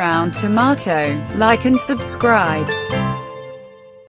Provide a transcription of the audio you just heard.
Round tomato, like and subscribe.